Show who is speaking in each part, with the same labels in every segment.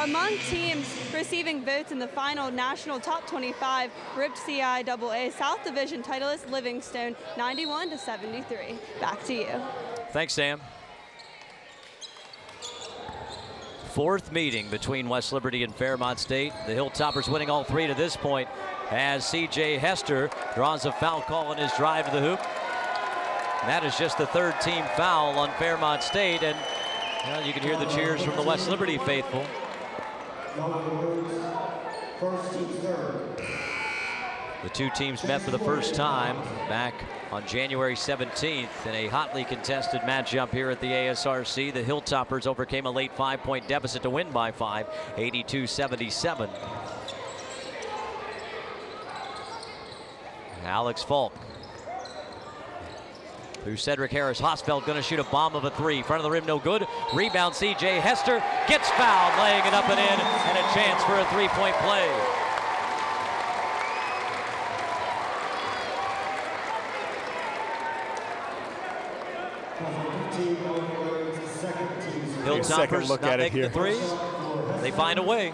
Speaker 1: Among teams receiving votes in the final national top 25, RIPT CIAA South Division titleist Livingstone 91-73. Back to you.
Speaker 2: Thanks, Sam. Fourth meeting between West Liberty and Fairmont State. The Hilltoppers winning all three to this point as C.J. Hester draws a foul call in his drive to the hoop. And that is just the third team foul on Fairmont State, and well, you can hear the cheers from the West Liberty faithful. The two teams met for the first time back on January 17th in a hotly contested matchup here at the ASRC. The Hilltoppers overcame a late 5-point deficit to win by 5, 82-77. Alex Falk through Cedric Harris. Hosfeld going to shoot a bomb of a three. Front of the rim, no good. Rebound, C.J. Hester gets fouled, laying it up and in, and a chance for a three-point play. Hilltoppers
Speaker 3: look
Speaker 2: not
Speaker 3: at it
Speaker 2: making
Speaker 3: here.
Speaker 2: the threes. They find a way.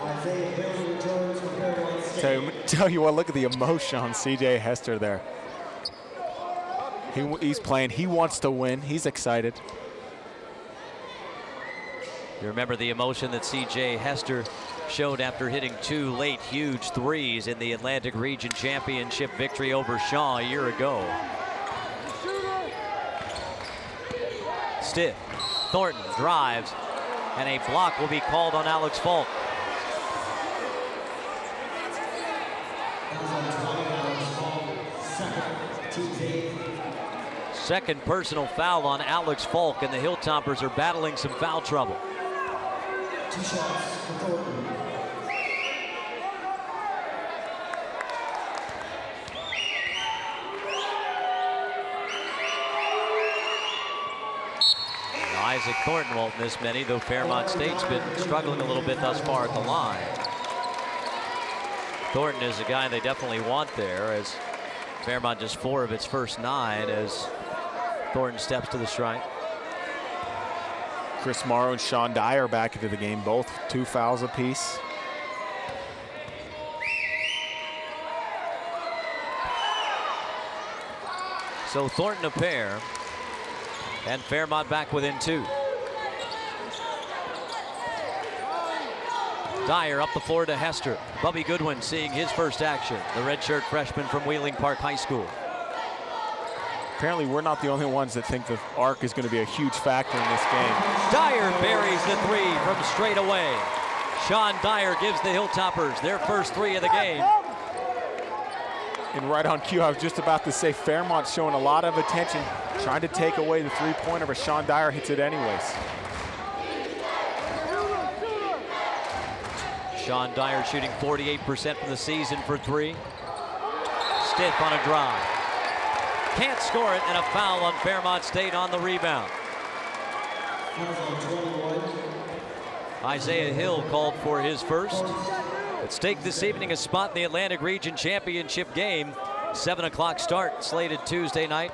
Speaker 3: Tell you what, look at the emotion on C.J. Hester there. He's playing. He wants to win. He's excited.
Speaker 2: You remember the emotion that C.J. Hester showed after hitting two late huge threes in the Atlantic Region Championship victory over Shaw a year ago. Stiff. Thornton drives, and a block will be called on Alex Falk. Second personal foul on Alex Falk, and the Hilltoppers are battling some foul trouble.
Speaker 4: 2 shots for Thornton.
Speaker 2: Isaac Thornton won't miss many, though Fairmont State's been struggling a little bit thus far at the line. Thornton is a guy they definitely want there, as Fairmont just 4 of its first 9 as Thornton steps to the strike.
Speaker 3: Chris Morrow and Sean Dyer back into the game, both 2 fouls apiece.
Speaker 2: So Thornton a pair, and Fairmont back within 2. Dyer up the floor to Hester. Bubby Goodwin seeing his first action, the redshirt freshman from Wheeling Park High School.
Speaker 3: Apparently we're not the only ones that think the arc is going to be a huge factor in this game.
Speaker 2: Dyer buries the 3 from straight away. Sean Dyer gives the Hilltoppers their first 3 of the game.
Speaker 3: And right on cue, I was just about to say Fairmont showing a lot of attention, trying to take away the 3-pointer, but Sean Dyer hits it anyways.
Speaker 2: Sean Dyer shooting 48% from the season for 3. Stiff on a drive. Can't score it, and a foul on Fairmont State on the rebound. Isaiah Hill called for his first. At stake this evening, a spot in the Atlantic Region Championship game. 7 o'clock start, slated Tuesday night.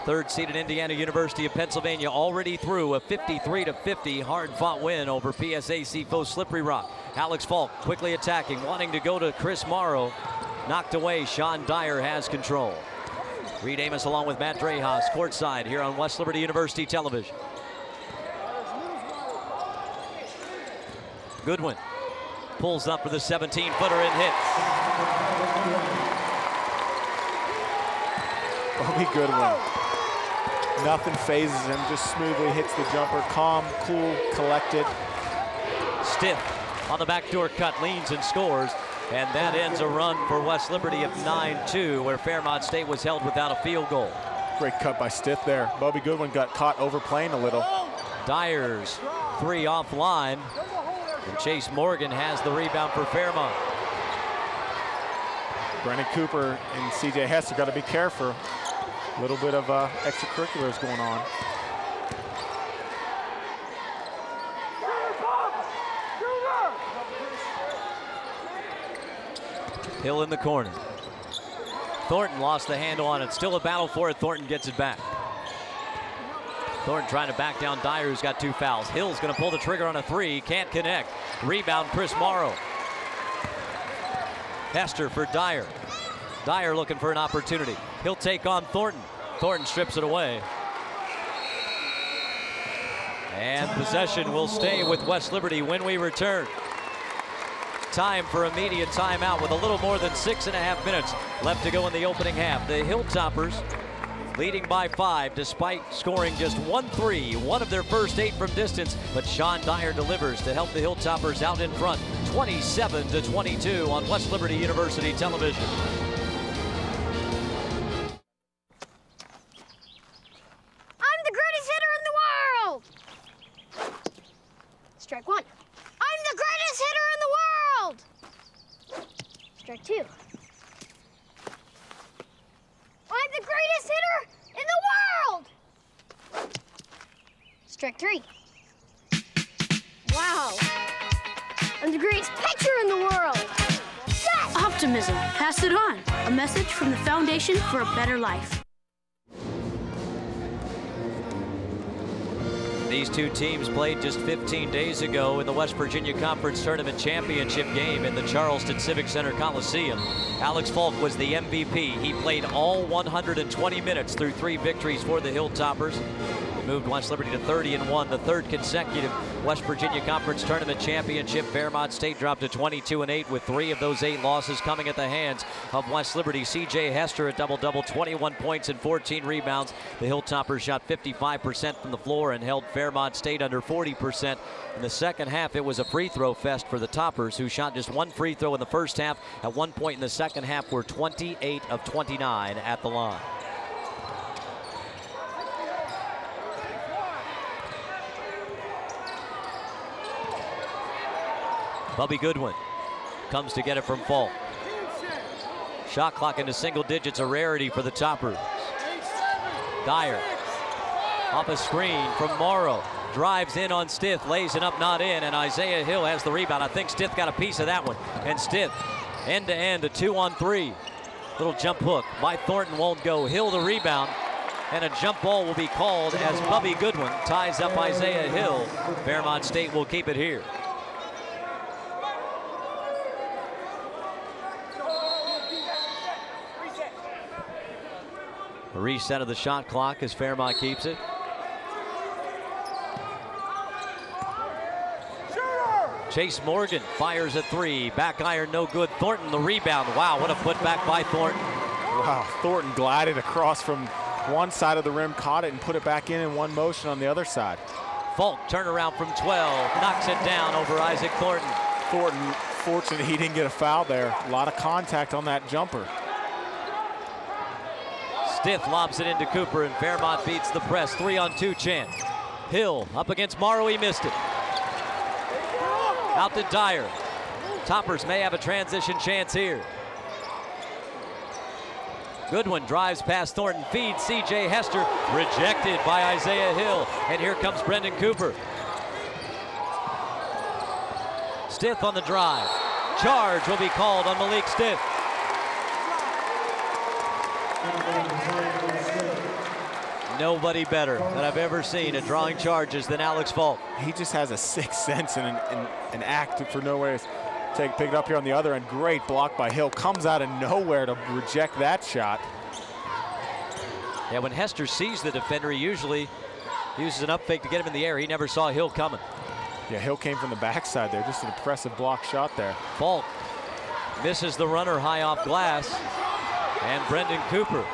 Speaker 2: Third-seeded Indiana University of Pennsylvania already through a 53-50 hard-fought win over PSAC foe Slippery Rock. Alex Falk quickly attacking, wanting to go to Chris Morrow. Knocked away. Sean Dyer has control. Reed Amos along with Matt Drehas courtside here on West Liberty University television. Goodwin pulls up for the 17-footer and hits.
Speaker 3: Bobby Goodwin. Nothing phases him, just smoothly hits the jumper. Calm, cool, collected.
Speaker 2: Stiff on the backdoor cut, leans and scores. And that ends a run for West Liberty of 9-2, where Fairmont State was held without a field goal.
Speaker 3: Great cut by Stiff there. Bobby Goodwin got caught overplaying a little.
Speaker 2: Dyer's 3 offline. And Chase Morgan has the rebound for Fairmont.
Speaker 3: Brennan Cooper and C.J. Hester got to be careful. A little bit of extracurriculars going on.
Speaker 2: Hill in the corner. Thornton lost the handle on it. Still a battle for it. Thornton gets it back. Thornton trying to back down Dyer, who's got 2 fouls. Hill's going to pull the trigger on a 3, can't connect. Rebound, Chris Morrow. Hester for Dyer. Dyer looking for an opportunity. He'll take on Thornton. Thornton strips it away. And possession will stay with West Liberty when we return. Time for immediate timeout with a little more than 6.5 minutes left to go in the opening half. The Hilltoppers leading by 5 despite scoring just 1 3, one of their first 8 from distance, but Sean Dyer delivers to help the Hilltoppers out in front, 27-22 on West Liberty University television.
Speaker 5: I'm the greatest hitter in the world! Strike 1. I'm the greatest hitter in the world! Strike 2. I'm the greatest hitter in the world! Strike 3. Wow. I'm the greatest pitcher in the world! Yes!
Speaker 6: Optimism. Pass it on. A message from the Foundation for a Better Life.
Speaker 2: These two teams played just 15 days ago in the West Virginia Conference Tournament Championship game in the Charleston Civic Center Coliseum. Alex Falk was the MVP. He played all 120 minutes through 3 victories for the Hilltoppers. They moved West Liberty to 30-1, the 3rd consecutive West Virginia Conference Tournament Championship. Fairmont State dropped to 22-8 with 3 of those 8 losses coming at the hands of West Liberty. C.J. Hester a double-double, 21 points and 14 rebounds. The Hilltoppers shot 55% from the floor and held Fairmont State under 40%. In the second half, it was a free throw fest for the Toppers, who shot just 1 free throw in the first half. At one point in the second half, were 28 of 29 at the line. Bubby Goodwin comes to get it from Falk. Shot clock into single digits, a rarity for the Toppers. Dyer off a screen from Morrow. Drives in on Stith, lays it up, not in, and Isaiah Hill has the rebound. I think Stith got a piece of that one. And Stith, end-to-end, a 2-on-3. Little jump hook by Thornton won't go. Hill the rebound, and a jump ball will be called as Bubby Goodwin ties up Isaiah Hill. Fairmont State will keep it here. A reset of the shot clock as Fairmont keeps it. Chase Morgan fires a 3. Back iron, no good. Thornton the rebound. Wow, what a putback by Thornton.
Speaker 3: Wow, Thornton glided across from one side of the rim, caught it, and put it back in one motion on the other side.
Speaker 2: Falk turnaround from 12, knocks it down over Isaac Thornton.
Speaker 3: Thornton, fortunate he didn't get a foul there. A lot of contact on that jumper.
Speaker 2: Stith lobs it into Cooper, and Fairmont beats the press. 3-on-2 chance. Hill up against Morrow, he missed it. Out to Dyer. Toppers may have a transition chance here. Goodwin drives past Thornton, feeds C.J. Hester, rejected by Isaiah Hill. And here comes Brendan Cooper. Stith on the drive. Charge will be called on Malik Stith. Nobody better that I've ever seen at drawing charges than Alex Falk.
Speaker 3: He just has a sixth sense and an act for nowhere to pick it up here on the other end. Great block by Hill. Comes out of nowhere to reject that shot.
Speaker 2: Yeah, when Hester sees the defender, he usually uses an up fake to get him in the air. He never saw Hill coming.
Speaker 3: Yeah, Hill came from the backside there. Just an impressive block shot there.
Speaker 2: Falk misses the runner high off glass. And Brendan Cooper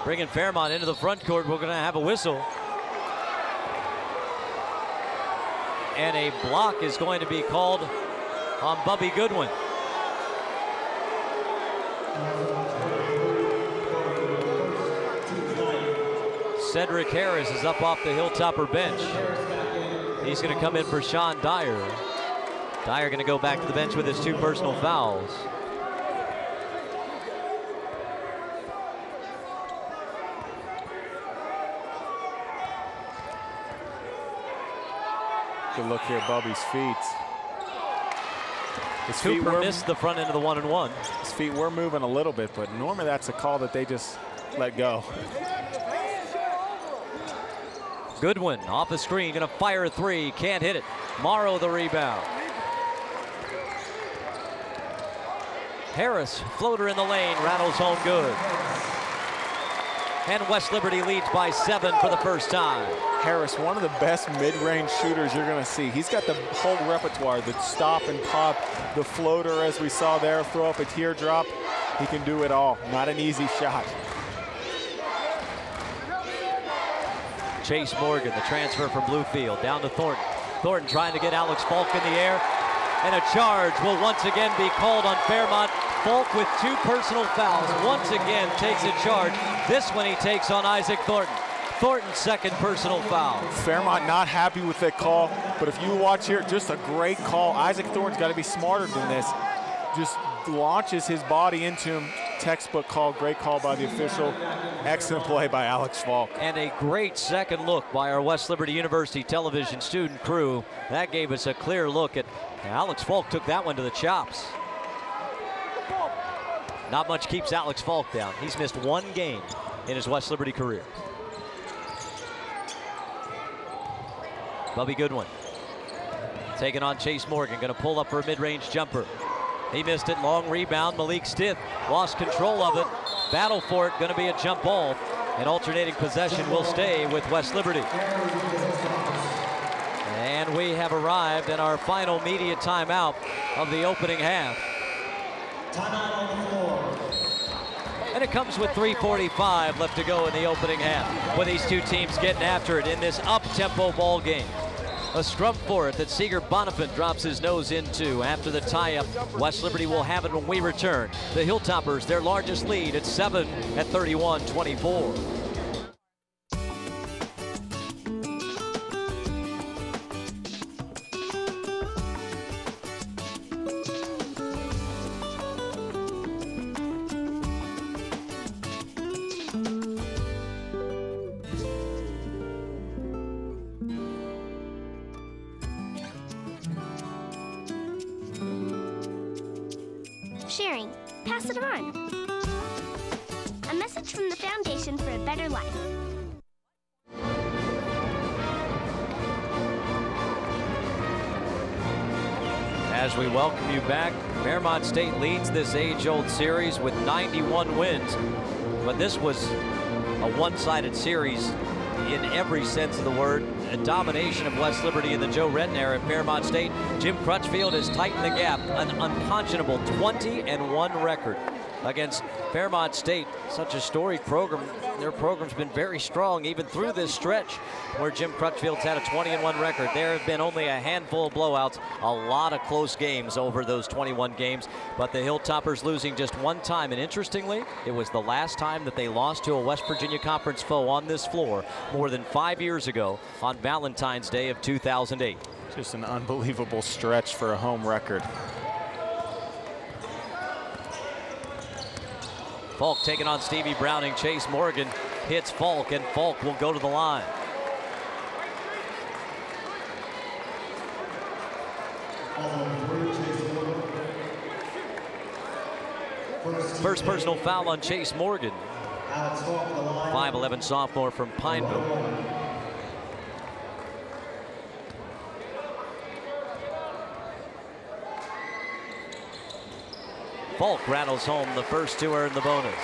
Speaker 2: bringing Fairmont into the front court. We're going to have a whistle. And a block is going to be called on Bubby Goodwin. Cedric Harris is up off the Hilltopper bench. He's going to come in for Sean Dyer. Dyer going to go back to the bench with his 2 personal fouls.
Speaker 3: Good look here, Bubby's feet.
Speaker 2: Cooper missed the front end of the 1-and-1.
Speaker 3: His feet were moving a little bit, but normally that's a call that they just let go.
Speaker 2: Goodwin off the screen, gonna fire a three, can't hit it. Morrow the rebound. Harris, floater in the lane, rattles home good. And West Liberty leads by 7 for the first time.
Speaker 3: Harris, one of the best mid-range shooters you're gonna see. He's got the whole repertoire, the stop and pop, the floater as we saw there, throw up a teardrop. He can do it all. Not an easy shot.
Speaker 2: Chase Morgan, the transfer from Bluefield, down to Thornton. Thornton trying to get Alex Falk in the air. And a charge will once again be called on Fairmont. Falk with 2 personal fouls once again takes a charge. This one he takes on Isaac Thornton. Thornton's second personal foul.
Speaker 3: Fairmont not happy with that call, but if you watch here, just a great call. Isaac Thornton's got to be smarter than this. Just launches his body into him. Textbook call, great call by the official. Excellent play by Alex Falk.
Speaker 2: And a great second look by our West Liberty University television student crew. That gave us a clear look at Alex Falk. Took that one to the chops. Not much keeps Alex Falk down. He's missed 1 game in his West Liberty career. Bubby Goodwin taking on Chase Morgan, gonna pull up for a mid-range jumper. He missed it, long rebound. Malik Stith lost control of it. Battle for it, gonna be a jump ball. And alternating possession will stay with West Liberty. And we have arrived at our final media timeout of the opening half.
Speaker 4: Timeout on the floor.
Speaker 2: And it comes with 3:45 left to go in the opening half, with these two teams getting after it in this up-tempo ball game. A scrum for it that Seeger Bonifant drops his nose into after the tie-up. West Liberty will have it when we return. The Hilltoppers, their largest lead at 7 at 31-24.
Speaker 5: Sharing. Pass it on. A message from the Foundation for a Better Life.
Speaker 2: As we welcome you back, Fairmont State leads this age-old series with 91 wins. But this was a one-sided series in every sense of the word. A domination of West Liberty in the Joe Redden era at Fairmont State. Jim Crutchfield has tightened the gap, an unconscionable 20-1 record against Fairmont State. Such a storied program. Their program's been very strong even through this stretch where Jim Crutchfield's had a 20-1 record. There have been only a handful of blowouts, a lot of close games over those 21 games, but the Hilltoppers losing just 1 time. And interestingly, it was the last time that they lost to a West Virginia Conference foe on this floor more than 5 years ago on Valentine's Day of 2008.
Speaker 3: Just an unbelievable stretch for a home record.
Speaker 2: Falk taking on Stevie Browning. Chase Morgan hits Falk, and Falk will go to the line. First personal foul on Chase Morgan. 5'11" sophomore from Pineville. Falk rattles home the first 2 earn the bonus.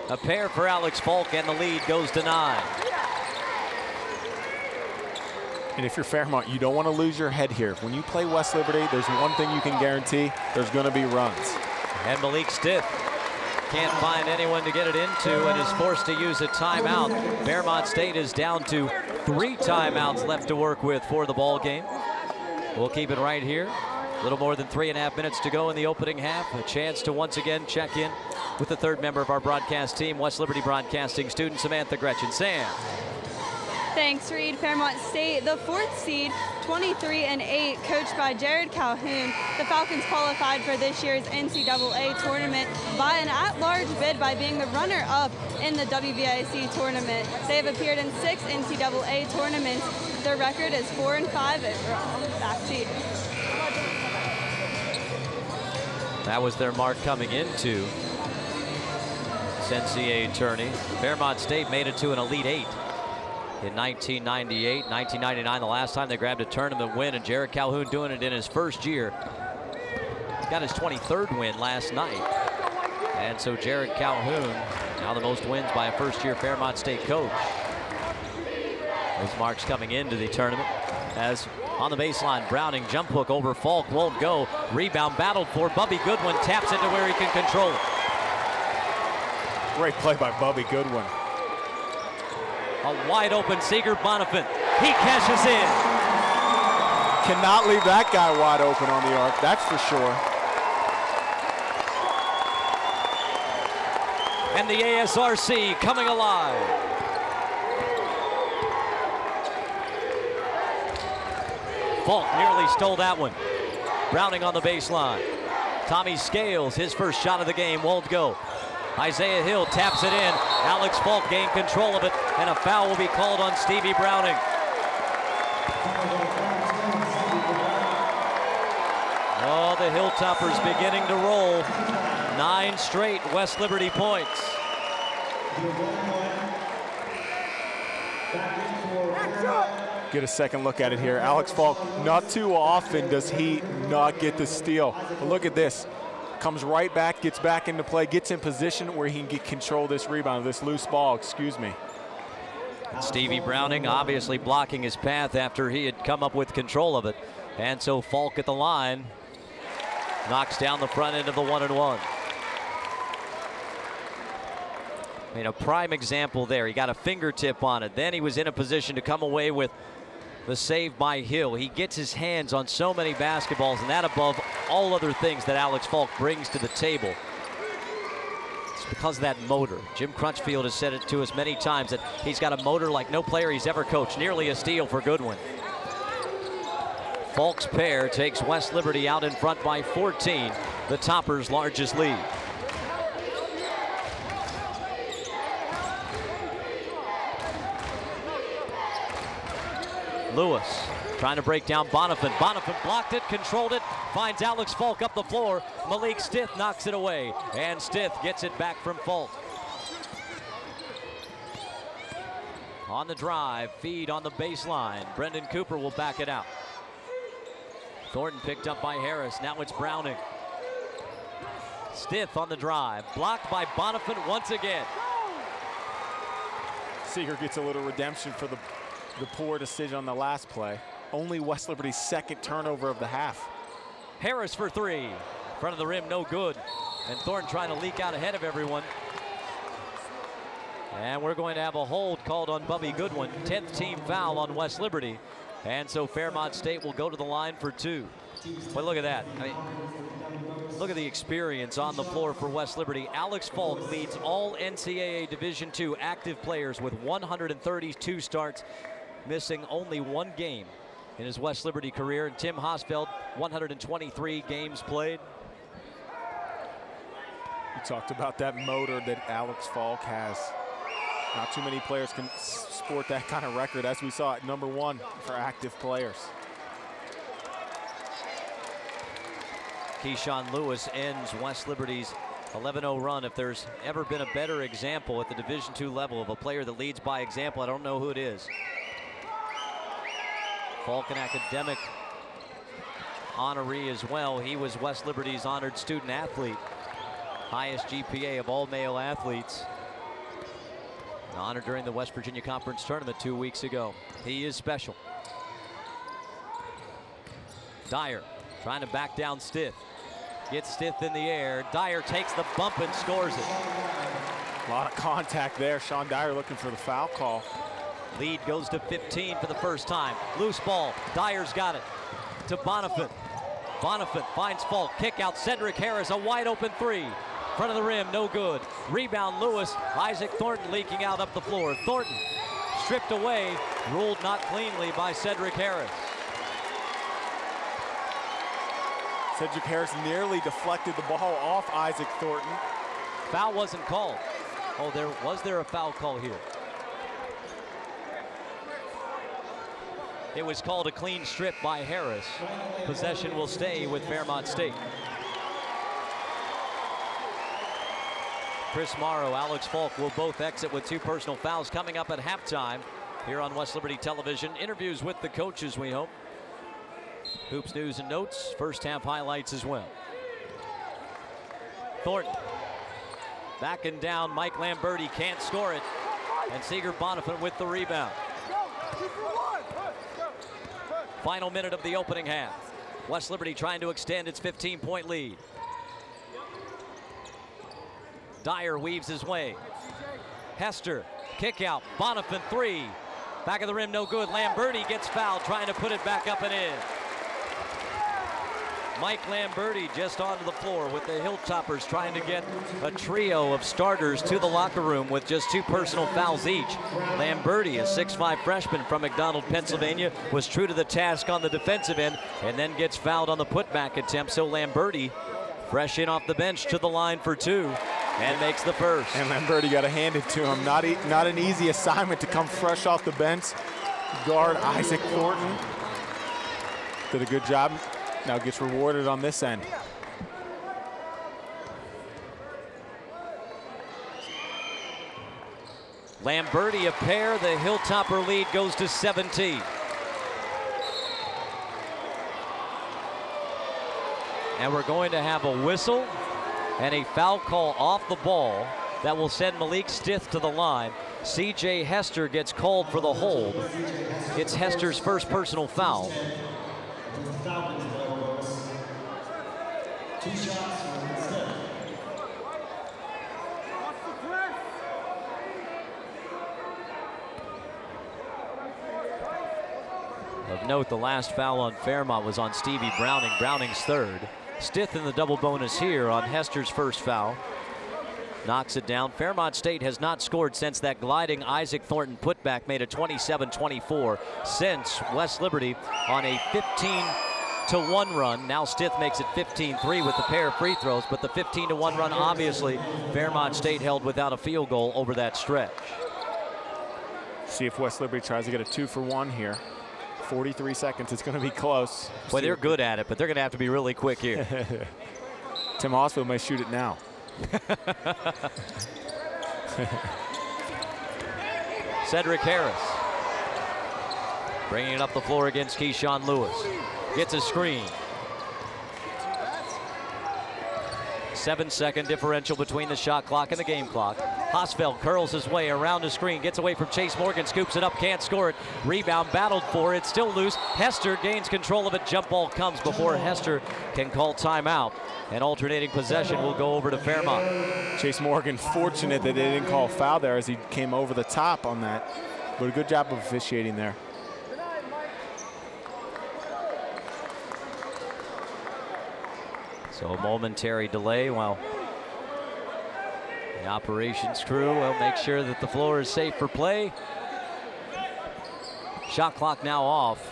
Speaker 2: A pair for Alex Falk, and the lead goes to 9.
Speaker 3: And if you're Fairmont, you don't want to lose your head here. When you play West Liberty, there's one thing you can guarantee: there's going to be runs.
Speaker 2: And Malik Stith can't find anyone to get it into and is forced to use a timeout. Fairmont State is down to 3 timeouts left to work with for the ball game. We'll keep it right here. A little more than 3.5 minutes to go in the opening half. A chance to once again check in with the 3rd member of our broadcast team, West Liberty Broadcasting student Samantha Gretchen. Sam.
Speaker 1: Thanks, Reed. Fairmont State, the 4th seed, 23-8, coached by Jared Calhoun. The Falcons qualified for this year's NCAA tournament by an at-large bid by being the runner-up in the WVIC tournament. They have appeared in 6 NCAA tournaments. Their record is 4-5 overall. Back to you.
Speaker 2: That was their mark coming into this NCAA tourney. Fairmont State made it to an Elite Eight in 1998, 1999, the last time they grabbed a tournament win, and Jared Calhoun doing it in his first year. He's got his 23rd win last night. And so Jared Calhoun, now the most wins by a first-year Fairmont State coach. Those marks coming into the tournament. As on the baseline, Browning, jump hook over Falk, won't go. Rebound battled for. Bubby Goodwin taps it to where he can control it.
Speaker 3: Great play by Bubby Goodwin.
Speaker 2: A wide open Seeger Bonifant. He cashes in.
Speaker 3: Cannot leave that guy wide open on the arc, that's for sure.
Speaker 2: And the ASRC coming alive. Falk nearly stole that one. Browning on the baseline. Tommy Scales, his first shot of the game, won't go. Isaiah Hill taps it in. Alex Falk gained control of it, and a foul will be called on Stevie Browning. Oh, the Hilltoppers beginning to roll. 9 straight West Liberty points.
Speaker 3: Get a second look at it here. Alex Falk, not too often does he not get the steal. But look at this. Comes right back, gets back into play, gets in position where he can get control of this rebound, this loose ball, excuse me.
Speaker 2: And Stevie Browning obviously blocking his path after he had come up with control of it. And so Falk at the line knocks down the front end of the 1-and-1. I mean, a prime example there. He got a fingertip on it. Then he was in a position to come away with the save by Hill. He gets his hands on so many basketballs, and that above all other things that Alex Falk brings to the table. It's because of that motor. Jim Crutchfield has said it to us many times that he's got a motor like no player he's ever coached. Nearly a steal for Goodwin. Falk's pair takes West Liberty out in front by 14, the Toppers' largest lead. Lewis trying to break down Bonifant. Bonifant blocked it, controlled it, finds Alex Falk up the floor. Malik Stith knocks it away, and Stith gets it back from Falk. On the drive, feed on the baseline. Brendan Cooper will back it out. Thornton picked up by Harris. Now it's Browning. Stith on the drive, blocked by Bonifant once again.
Speaker 3: Seeger gets a little redemption for the poor decision on the last play. Only West Liberty's second turnover of the half.
Speaker 2: Harris for 3. Front of the rim, no good. And Thornton trying to leak out ahead of everyone. And we're going to have a hold called on Bubby Goodwin. 10th team foul on West Liberty. And so Fairmont State will go to the line for 2. But look at that. I mean, look at the experience on the floor for West Liberty. Alex Falk leads all NCAA Division II active players with 132 starts, missing only 1 game in his West Liberty career. And Tim Hosfeld, 123 games played.
Speaker 3: You talked about that motor that Alex Falk has. Not too many players can sport that kind of record, as we saw at #1 for active players.
Speaker 2: Keyshawn Lewis ends West Liberty's 11-0 run. If there's ever been a better example at the Division II level of a player that leads by example, I don't know who it is. Falk, an academic honoree as well. He was West Liberty's honored student athlete. Highest GPA of all male athletes. Honored during the West Virginia Conference Tournament 2 weeks ago. He is special. Dyer trying to back down Stith. Gets Stith in the air. Dyer takes the bump and scores it.
Speaker 3: A lot of contact there. Sean Dyer looking for the foul call.
Speaker 2: Lead goes to 15 for the first time. Loose ball. Dyer's got it to Bonifant. Bonifant finds Falk. Kick out Cedric Harris. A wide open 3. Front of the rim, no good. Rebound Lewis. Isaac Thornton leaking out up the floor. Thornton stripped away. Ruled not cleanly by Cedric Harris.
Speaker 3: Cedric Harris nearly deflected the ball off Isaac Thornton.
Speaker 2: Foul wasn't called. Oh, was there a foul call here? It was called a clean strip by Harris. Possession will stay with Fairmont State. Chris Morrow, Alex Falk will both exit with 2 personal fouls coming up at halftime here on West Liberty Television. Interviews with the coaches, we hope. Hoops news and notes, first half highlights as well. Thornton backing down. Mike Lamberti can't score it, and Seeger Bonifant with the rebound. Final minute of the opening half. West Liberty trying to extend its 15-point lead. Dyer weaves his way. Hester, kick out, Bonifant 3. Back of the rim, no good. Lamberti gets fouled, trying to put it back up and in. Mike Lamberti just onto the floor with the Hilltoppers trying to get a trio of starters to the locker room with just 2 personal fouls each. Lamberti, a 6'5" freshman from McDonald, Pennsylvania, was true to the task on the defensive end and then gets fouled on the putback attempt. So Lamberti, fresh in off the bench, to the line for 2 and makes the first. And
Speaker 3: Lamberti got to hand it to him. Not an easy assignment to come fresh off the bench. Guard Isaac Thornton did a good job. Now gets rewarded on this end.
Speaker 2: Lamberti a pair. The Hilltopper lead goes to 17. And we're going to have a whistle and a foul call off the ball that will send Malik Stith to the line. C.J. Hester gets called for the hold. It's Hester's first personal foul.
Speaker 4: 2 shots for Stith.
Speaker 2: Of note, the last foul on Fairmont was on Stevie Browning. Browning's third. Stith in the double bonus here on Hester's first foul. Knocks it down. Fairmont State has not scored since that gliding Isaac Thornton putback made a 27-24 since West Liberty on a 15-1 run. Now Stith makes it 15-3 with the pair of free throws, but the 15-1 run, obviously, Fairmont State held without a field goal over that stretch.
Speaker 3: See if West Liberty tries to get a 2-for-1 here. 43 seconds, it's going to be close.
Speaker 2: Boy, they're good at it, but they're going to have to be really quick here.
Speaker 3: Tim Oswald may shoot it now.
Speaker 2: Cedric Harris bringing it up the floor against Keyshawn Lewis. Gets a screen. 7-second differential between the shot clock and the game clock. Hosfeld curls his way around the screen, gets away from Chase Morgan, scoops it up, can't score it. Rebound battled for, it's still loose. Hester gains control of it. Jump ball comes before Hester can call timeout. And alternating possession will go over to Fairmont.
Speaker 3: Chase Morgan fortunate that they didn't call a foul there as he came over the top on that. But a good job of officiating there.
Speaker 2: So a momentary delay while the operations crew will make sure that the floor is safe for play. Shot clock now off.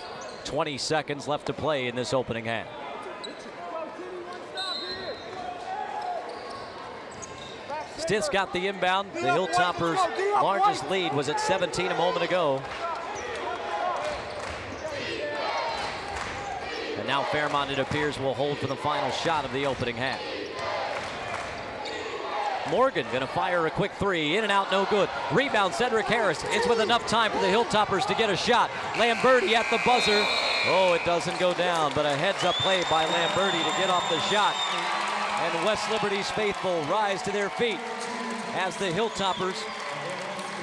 Speaker 2: 20 seconds left to play in this opening half. Stith's got the inbound. The Hilltoppers' largest lead was at 17 a moment ago. And now Fairmont, it appears, will hold for the final shot of the opening half. Morgan gonna fire a quick 3, in and out, no good. Rebound, Cedric Harris. It's with enough time for the Hilltoppers to get a shot. Lamberti at the buzzer. Oh, it doesn't go down, but a heads-up play by Lamberti to get off the shot. And West Liberty's faithful rise to their feet as the Hilltoppers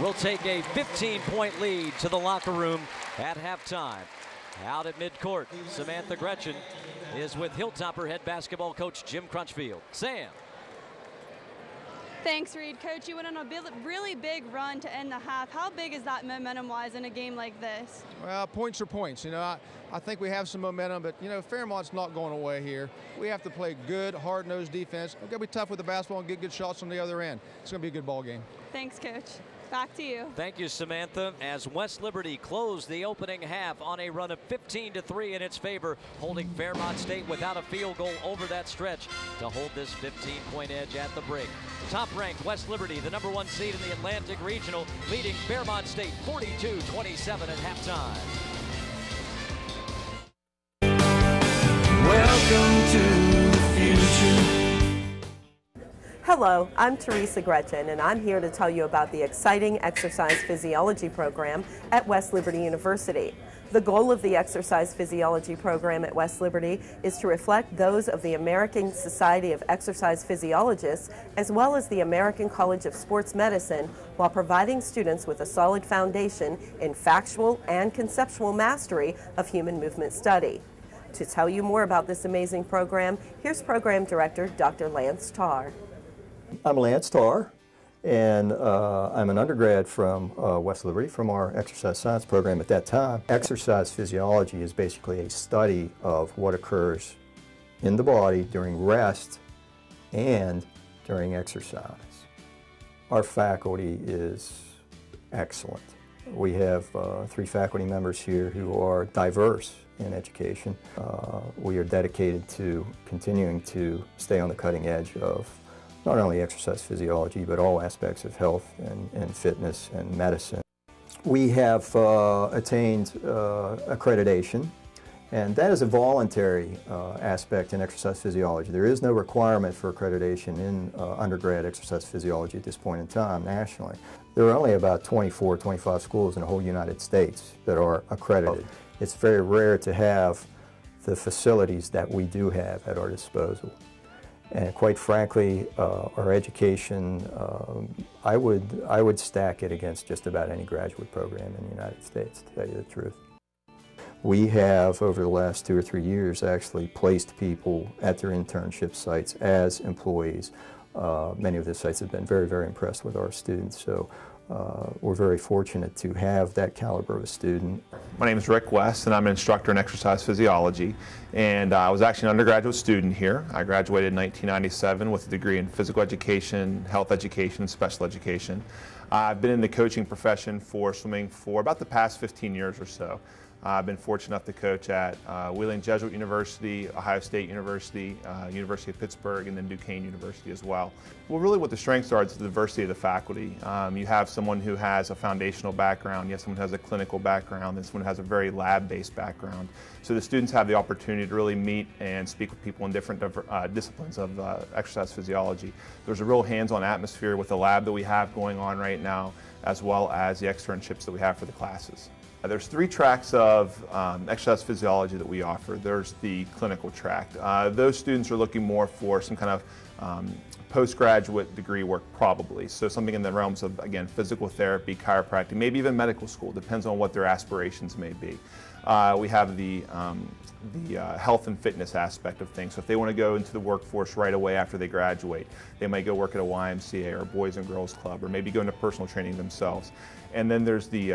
Speaker 2: will take a 15-point lead to the locker room at halftime. Out at midcourt, Samantha Gretchen is with Hilltopper head basketball coach Jim Crutchfield. Sam.
Speaker 1: Thanks, Reed. Coach, you went on a really big run to end the half. How big is that momentum-wise in a game like this?
Speaker 7: Well, points are points. You know, I think we have some momentum, but, you know, Fairmont's not going away here. We have to play good, hard-nosed defense. We've got to be tough with the basketball and get good shots from the other end. It's going to be a good ball game.
Speaker 1: Thanks, Coach. Back to you.
Speaker 2: Thank you, Samantha. As West Liberty closed the opening half on a run of 15-3 in its favor, holding Fairmont State without a field goal over that stretch to hold this 15-point edge at the break. Top-ranked West Liberty, the #1 seed in the Atlantic Regional, leading Fairmont State 42-27 at halftime.
Speaker 8: Welcome to the future. Hello, I'm Teresa Gretchen, and I'm here to tell you about the exciting exercise physiology program at West Liberty University. The goal of the exercise physiology program at West Liberty is to reflect those of the American Society of Exercise Physiologists as well as the American College of Sports Medicine, while providing students with a solid foundation in factual and conceptual mastery of human movement study. To tell you more about this amazing program, here's Program Director Dr. Lance Tarr.
Speaker 9: I'm Lance Tarr, and I'm an undergrad from West Liberty, from our exercise science program at that time. Exercise physiology is basically a study of what occurs in the body during rest and during exercise. Our faculty is excellent. We have 3 faculty members here who are diverse in education. We are dedicated to continuing to stay on the cutting edge of not only exercise physiology, but all aspects of health and fitness and medicine. We have attained accreditation, and that is a voluntary aspect in exercise physiology. There is no requirement for accreditation in undergrad exercise physiology at this point in time nationally. There are only about 24, 25 schools in the whole United States that are accredited. It's very rare to have the facilities that we do have at our disposal. And quite frankly, our education, I would stack it against just about any graduate program in the United States, to tell you the truth. We have, over the last 2 or 3 years, actually placed people at their internship sites as employees. Many of the sites have been very, very impressed with our students, so we're very fortunate to have that caliber of a student.
Speaker 10: My name is Rick West, and I'm an instructor in exercise physiology. And I was actually an undergraduate student here. I graduated in 1997 with a degree in physical education, health education, and special education. I've been in the coaching profession for swimming for about the past 15 years or so. I've been fortunate enough to coach at Wheeling Jesuit University, Ohio State University, University of Pittsburgh, and then Duquesne University as well. Well, really what the strengths are is the diversity of the faculty. You have someone who has a foundational background, you have someone who has a clinical background, and someone who has a very lab-based background. So the students have the opportunity to really meet and speak with people in different disciplines of exercise physiology. There's a real hands-on atmosphere with the lab that we have going on right now, as well as the externships that we have for the classes. There's 3 tracks of exercise physiology that we offer. There's the clinical track. Those students are looking more for some kind of postgraduate degree work, probably. So something in the realms of, again, physical therapy, chiropractic, maybe even medical school, depends on what their aspirations may be. We have the health and fitness aspect of things. So if they want to go into the workforce right away after they graduate, they might go work at a YMCA or a Boys and Girls Club, or maybe go into personal training themselves. And then there's the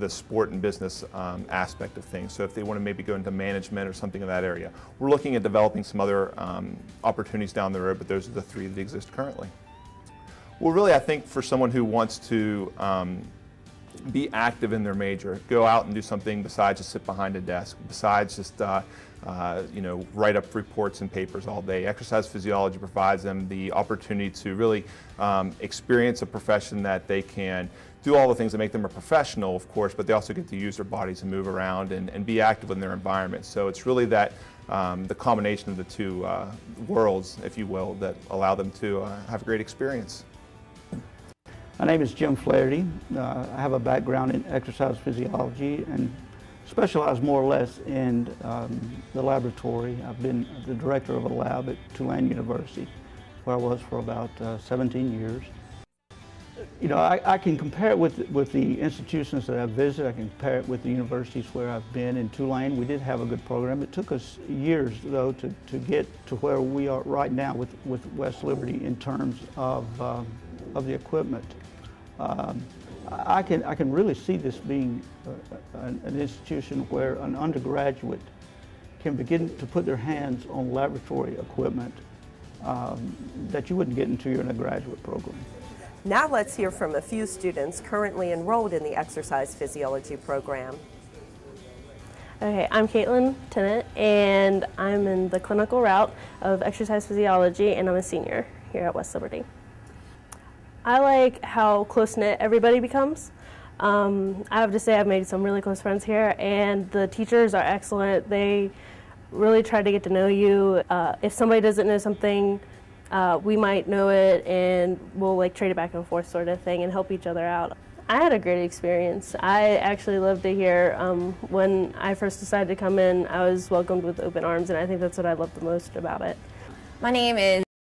Speaker 10: sport and business aspect of things. So if they want to maybe go into management or something in that area. We're looking at developing some other opportunities down the road, but those are the 3 that exist currently. Well, really, I think for someone who wants to be active in their major, go out and do something besides just sit behind a desk, besides just write up reports and papers all day. Exercise physiology provides them the opportunity to really experience a profession that they can do all the things that make them a professional, of course, but they also get to use their bodies and move around and be active in their environment. So it's really that the combination of the 2 worlds, if you will, that allow them to have a great experience.
Speaker 11: My name is Jim Flaherty. I have a background in exercise physiology and specialize more or less in the laboratory. I've been the director of a lab at Tulane University, where I was for about 17 years. You know, I can compare it with the institutions that I've visited. I can compare it with the universities where I've been. In Tulane, we did have a good program. It took us years, though, to get to where we are right now with West Liberty in terms of the equipment. I can really see this being an institution where an undergraduate can begin to put their hands on laboratory equipment that you wouldn't get until you're in a graduate program.
Speaker 8: Now let's hear from a few students currently enrolled in the exercise physiology program.
Speaker 12: Okay, I'm Caitlin Tennant, and I'm in the clinical route of exercise physiology, and I'm a senior here at West Liberty. I like how close-knit everybody becomes. I have to say I've made some really close friends here, and the teachers are excellent. They really try to get to know you. If somebody doesn't know something, we might know it and we'll like trade it back and forth sort of thing and help each other out. I had a great experience. I actually loved it here. When I first decided to come in, I was welcomed with open arms, and I think that's what I loved the most about it.
Speaker 13: My name is